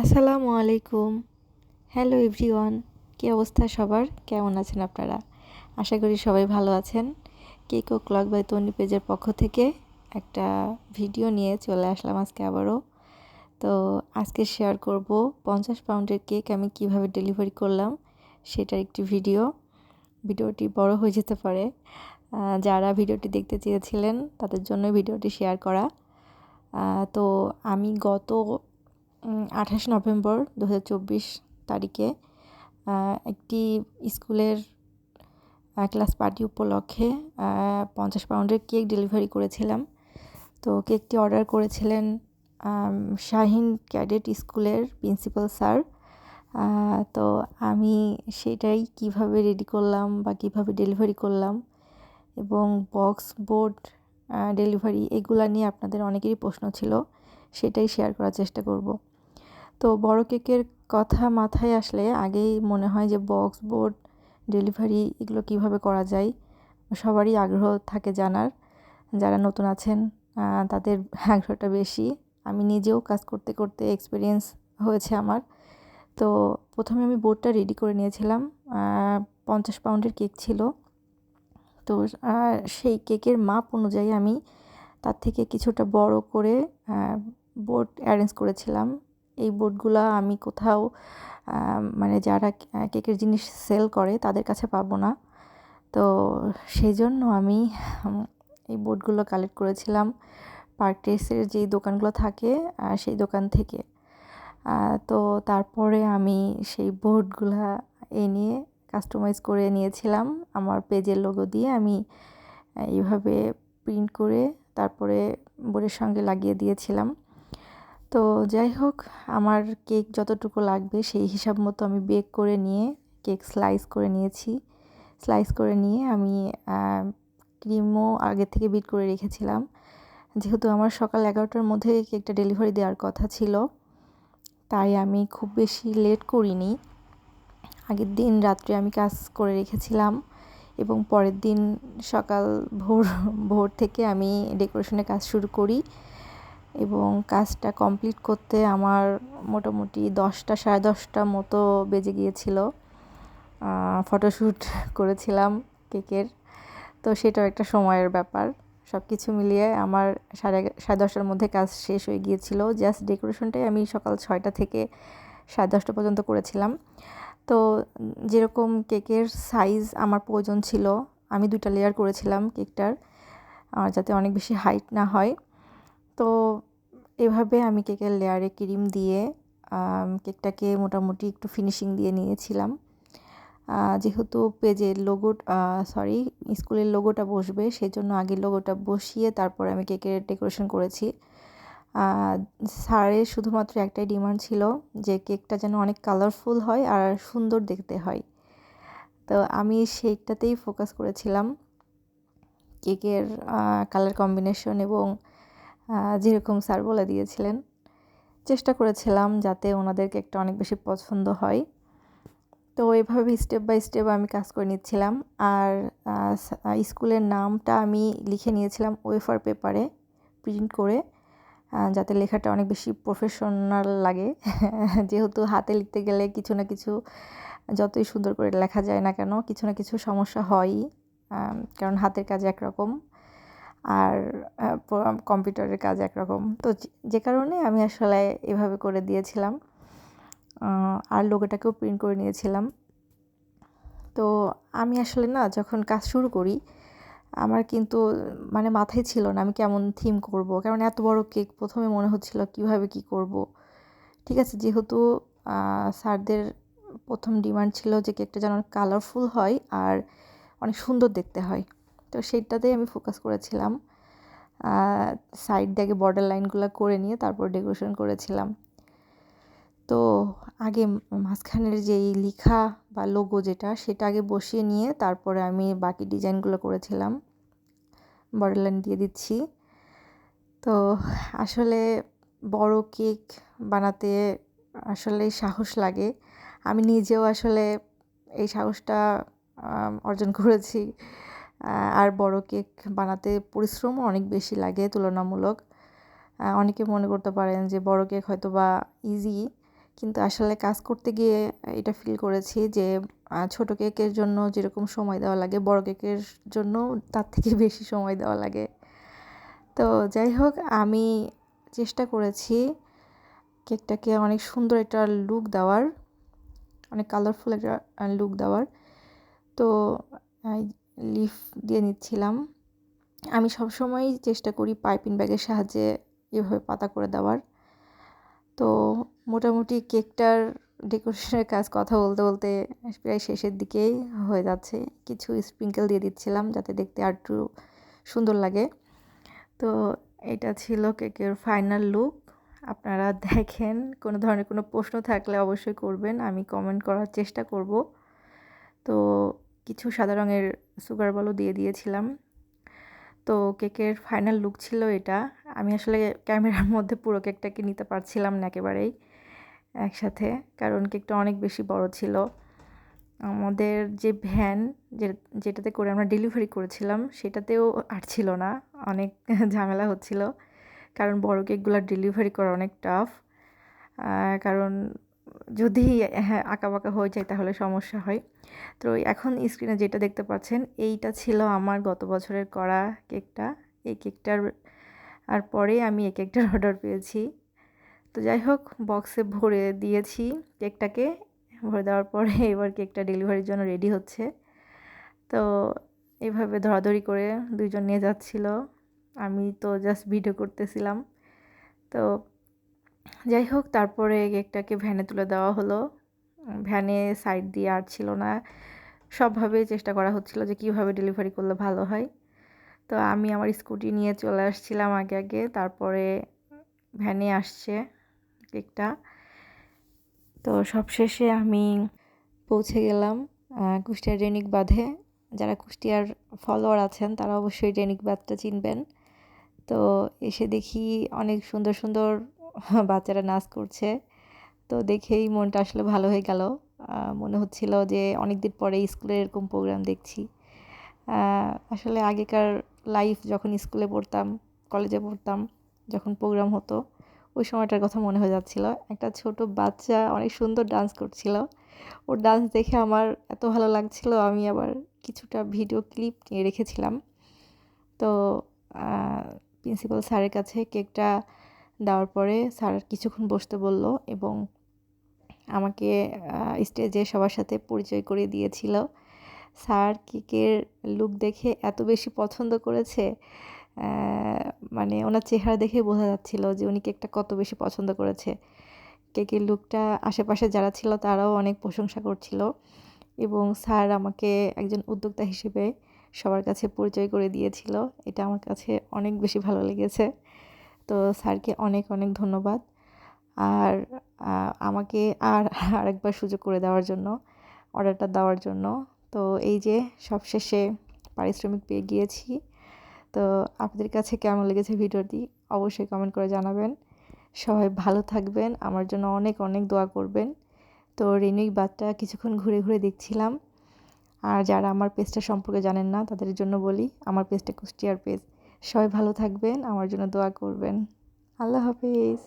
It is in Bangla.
আসসালামু আলাইকুম। Hello everyone. কী অবস্থা সবার? কেমন আছেন আপনারা? আশা করি সবাই ভালো আছেন। কেক ও ক্লক বাই তন্নি পেজের পক্ষ থেকে একটা ভিডিও নিয়ে চলে আসলাম আজকে আবারও। তো আজকে শেয়ার করব 50 পাউন্ডের কেক আমি কিভাবে ডেলিভারি করলাম সেটার একটি ভিডিও। ভিডিওটি বড় হয়ে যেতে পারে। যারা ভিডিওটি দেখতে চেয়েছিলেন তাদের জন্য ভিডিওটি শেয়ার করা। তো আমি গত 28 নভেম্বর 2024 তারিখে একটি স্কুলের ক্লাস পার্টি উপলক্ষে 50 পাউন্ডের কেক ডেলিভারি করেছিলাম। তো কেকটি অর্ডার করেছিলেন শাহিন ক্যাডেট স্কুলের প্রিন্সিপাল স্যার। তো আমি সেটাই কিভাবে রেডি করলাম বা কিভাবে ডেলিভারি করলাম এবং বক্স বোর্ড ডেলিভারি এগুলা নিয়ে আপনাদের অনেকেরই প্রশ্ন ছিল, সেটাই শেয়ার করার চেষ্টা করব। তো বড় কেকের কথা মাথায় আসলে আগেই মনে হয় যে বক্স বোর্ড ডেলিভারি এগুলো কিভাবে করা যায়, সবারই আগ্রহ থাকে জানার। যারা নতুন আছেন তাদের আগ্রহটা বেশি। আমি নিজেও কাজ করতে করতে এক্সপিরিয়েন্স হয়েছে আমার। তো প্রথমে আমি বোর্ডটা রেডি করে নিয়েছিলাম। 50 পাউন্ডের কেক ছিল। তো সেই কেকের মাপ অনুযায়ী আমি তার থেকে কিছুটা বড় করে বোর্ড অ্যারেঞ্জ করেছিলাম। এই বোর্ডগুলা আমি কোথাও মানে যারা কেকের জিনিস সেল করে তাদের কাছে পাবো না। তো সেই জন্য আমি এই বোর্ডগুলো কালেক্ট করেছিলাম পার্কটেসের যেই দোকানগুলো থাকে সেই দোকান থেকে। তো তারপরে আমি সেই বোর্ডগুলা এনে কাস্টমাইজ করে নিয়েছিলাম আমার পেজের লোগো দিয়ে। আমি এইভাবে প্রিন্ট করে তারপরে বোর্ডের সঙ্গে লাগিয়ে দিয়েছিলাম। তো যাই হোক, আমার কেক যতটুকু লাগবে সেই হিসাব মতো আমি বেক করে নিয়ে কেক স্লাইস করে নিয়েছি। স্লাইস করে নিয়ে আমি ক্রিমও আগে থেকে বিট করে রেখেছিলাম। যেহেতু আমার সকাল 11টার মধ্যে কেকটা ডেলিভারি দেওয়ার কথা ছিল, তাই আমি খুব বেশি লেট করিনি। আগের দিন রাত্রে আমি কাজ করে রেখেছিলাম এবং পরের দিন সকাল ভোর থেকে আমি ডেকোরেশনের কাজ শুরু করি এবং কাজটা কমপ্লিট করতে আমার মোটামুটি 10টা 10:30 মতো বেজে গিয়েছিল। ফটোশ্যুট করেছিলাম কেকের, তো সেটাও একটা সময়ের ব্যাপার। সব কিছু মিলিয়ে আমার 10:30টার মধ্যে কাজ শেষ হয়ে গিয়েছিল। জাস্ট ডেকোরেশনটাই আমি সকাল 6টা থেকে 10:30 পর্যন্ত করেছিলাম। তো যেরকম কেকের সাইজ আমার প্রয়োজন ছিল, আমি 2টা লেয়ার করেছিলাম কেকটার, যাতে অনেক বেশি হাইট না হয়। তো এভাবে আমি কেকের লেয়ারে ক্রিম দিয়ে কেকটাকে মোটামুটি একটু ফিনিশিং দিয়ে নিয়েছিলাম। যেহেতু পেজের স্কুলের লোগোটা বসবে, সেজন্য আগে লোগোটা বসিয়ে তারপরে আমি কেকের ডেকোরেশন করেছি। স্যারের শুধুমাত্র একটাই ডিমান্ড ছিল যে কেকটা যেন অনেক কালারফুল হয় আর সুন্দর দেখতে হয়। তো আমি সেইটাতেই ফোকাস করেছিলাম, কেকের কালার কম্বিনেশন এবং যেরকম স্যার বলে দিয়েছিলেন চেষ্টা করেছিলাম যাতে ওনাদের কেকটা অনেক বেশি পছন্দ হয়। তো এভাবে স্টেপ বাই স্টেপ আমি কাজ করে নিচ্ছিলাম। আর স্কুলের নামটা আমি লিখে নিয়েছিলাম ওয়েফার পেপারে প্রিন্ট করে, যাতে লেখাটা অনেক বেশি প্রফেশনাল লাগে। যেহেতু হাতে লিখতে গেলে কিছু না কিছু যতই সুন্দর করে লেখা যায় না কেন, কিছু না কিছু সমস্যা হয়ই। কারণ হাতের কাজ একরকম আর কম্পিউটারের কাজ একরকম। তো যে কারণে আমি আসলে এভাবে করে দিয়েছিলাম আর লোগোটাকেও প্রিন্ট করে নিয়েছিলাম। তো আমি আসলে যখন কাজ শুরু করি আমার কিন্তু মানে মাথায় ছিল না আমি কেমন থিম করব, কারণ এত বড় কেক প্রথমে মনে হচ্ছিল কিভাবে কি করব। ঠিক আছে, যেহেতু স্যারদের প্রথম ডিমান্ড ছিল যে কেকটা যেন কালারফুল হয় আর অনেক সুন্দর দেখতে হয়, তো সেইটাতেই আমি ফোকাস করেছিলাম। সাইড দিয়ে বর্ডার লাইনগুলো করে নিয়ে তারপর ডেকোরেশন করেছিলাম। তো আগে মাঝখানের যেই লেখা বা লোগো সেটা আগে বসিয়ে নিয়ে তারপরে আমি বাকি ডিজাইনগুলো করেছিলাম। বর্ডার লাইন দিয়ে দিচ্ছি। তো আসলে বড় কেক বানাতে আসলে সাহস লাগে। আমি নিজেও আসলে এই সাহসটা অর্জন করেছি। আর বড় কেক বানাতে পরিশ্রমও অনেক বেশি লাগে তুলনামূলক। অনেকে মনে করতে পারেন যে বড় কেক হয়তো বা ইজি, কিন্তু আসলে কাজ করতে গিয়ে এটা ফিল করেছি যে ছোট কেকের জন্য যেরকম সময় দেওয়া লাগে বড় কেকের জন্য তার থেকে বেশি সময় দেওয়া লাগে। তো যাই হোক, আমি চেষ্টা করেছি কেকটাকে অনেক সুন্দর একটা লুক দেওয়ার, অনেক কালারফুল একটা লুক দেওয়ার। তো লিফ দিয়ে নিচ্ছিলাম। আমি সবসময়ই চেষ্টা করি পাইপিং ব্যাগের সাহায্যে এভাবে পাতা করে দেওয়ার। তো মোটামুটি কেকটার ডেকোরেশনের কাজ কথা বলতে বলতে প্রায় শেষের দিকেই হয়ে যাচ্ছে। কিছু স্প্রিঙ্কেল দিয়ে দিচ্ছিলাম যাতে দেখতে আর একটু সুন্দর লাগে। তো এটা ছিল কেকের ফাইনাল লুক। আপনারা দেখেন, কোনো ধরনের কোনো প্রশ্ন থাকলে অবশ্যই করবেন, আমি কমেন্ট করার চেষ্টা করব। তো কিছু সাদা রঙের সুগার বলও দিয়ে দিয়েছিলাম। তো কেকের ফাইনাল লুক ছিল এটা। আমি আসলে ক্যামেরার মধ্যে পুরো কেকটাকে নিতে পারছিলাম না একেবারেই একসাথে, কারণ কেকটা অনেক বেশি বড় ছিল। আমাদের যে ভ্যান যেটাতে করে আমরা ডেলিভারি করেছিলাম সেটাতেও ছিল না, অনেক ঝামেলা হচ্ছিল, কারণ বড় কেকগুলো ডেলিভারি করা অনেক টাফ। কারণ যদি আঁকাবাঁকা হয়ে যায় তাহলে সমস্যা হয়। তো এখন স্ক্রিনে যেটা দেখতে পাচ্ছেন এইটা ছিল আমার গত বছরের করা কেকটা। এই কেকটার আর পরে আমি এই কেকটার অর্ডার পেয়েছি। তো যাই হোক, বক্সে ভরে দিয়েছি কেকটাকে। ভরে দেওয়ার পরে এবার কেকটা ডেলিভারির জন্য রেডি হচ্ছে। তো এভাবে ধরাধরি করে দুইজন নিয়ে যাচ্ছিল, আমি তো জাস্ট ভিডিও করতেছিলাম। তো যাই হোক, তারপরে কেকটাকে ভ্যানে তুলে দেওয়া হলো। ভ্যানে সাইড দিয়ে আর ছিল না, সবভাবেই চেষ্টা করা হচ্ছিল যে কীভাবে ডেলিভারি করলে ভালো হয়। তো আমি আমার স্কুটি নিয়ে চলে আসছিলাম আগে আগে, তারপরে ভ্যানে আসছে কেকটা। তো সবশেষে আমি পৌঁছে গেলাম কুষ্টিয়ার রেনিক বাঁধে। যারা কুষ্টিয়ার ফলোয়ার আছেন তারা অবশ্যই রেনিক বাঁধটা চিনবেন। তো এসে দেখি অনেক সুন্দর সুন্দর বাচ্চারা নাচ করছে। তো দেখেই মনটা আসলে ভালো হয়ে গেল। মনে হচ্ছিল যে অনেক দিন পরে স্কুলে এরকম প্রোগ্রাম দেখছি। আসলে আগেকার লাইফ যখন স্কুলে পড়তাম, কলেজে পড়তাম, যখন প্রোগ্রাম হতো ওই সময়টার কথা মনে হয়ে যাচ্ছিল। একটা ছোট বাচ্চা অনেক সুন্দর ডান্স করছিল, ওর ডান্স দেখে আমার এত ভালো লাগছিল, আমি আবার কিছুটা ভিডিও ক্লিপ নিয়ে রেখেছিলাম। তো প্রিন্সিপাল স্যারের কাছে কেকটা দেওয়ার পরে স্যার কিছুক্ষণ বসতে বলল এবং আমাকে স্টেজে সবার সাথে পরিচয় করিয়ে দিয়েছিল। স্যার কেকের লুক দেখে এত বেশি পছন্দ করেছে, মানে ওনার চেহারা দেখে বোঝা যাচ্ছিল যে উনি কেকটা কত বেশি পছন্দ করেছে। কেকের লুকটা আশেপাশে যারা ছিল তারাও অনেক প্রশংসা করছিল এবং স্যার আমাকে একজন উদ্যোক্তা হিসেবে সবার কাছে পরিচয় করে দিয়েছিল। এটা আমার কাছে অনেক বেশি ভালো লেগেছে। তো স্যারকে অনেক অনেক ধন্যবাদ। আর আমাকে আরেকবার সুযোগ করে দেওয়ার জন্য, অর্ডারটা দেওয়ার জন্য। তো এই যে সবশেষে পারিশ্রমিক পেয়ে গিয়েছি। তো আপনাদের কাছে কেমন লেগেছে ভিডিওটি অবশ্যই কমেন্ট করে জানাবেন। সবাই ভালো থাকবেন, আমার জন্য অনেক অনেক দোয়া করবেন। তো রেনিক বাঁধটা কিছুক্ষণ ঘুরে ঘুরে দেখছিলাম। আর যারা আমার পেজটা সম্পর্কে জানেন না তাদের জন্য বলি, আমার পেজটা কুষ্টিয়ার পেজ। সবাই ভালো থাকবেন, আমার জন্য দোয়া করবেন। আল্লাহ হাফেজ।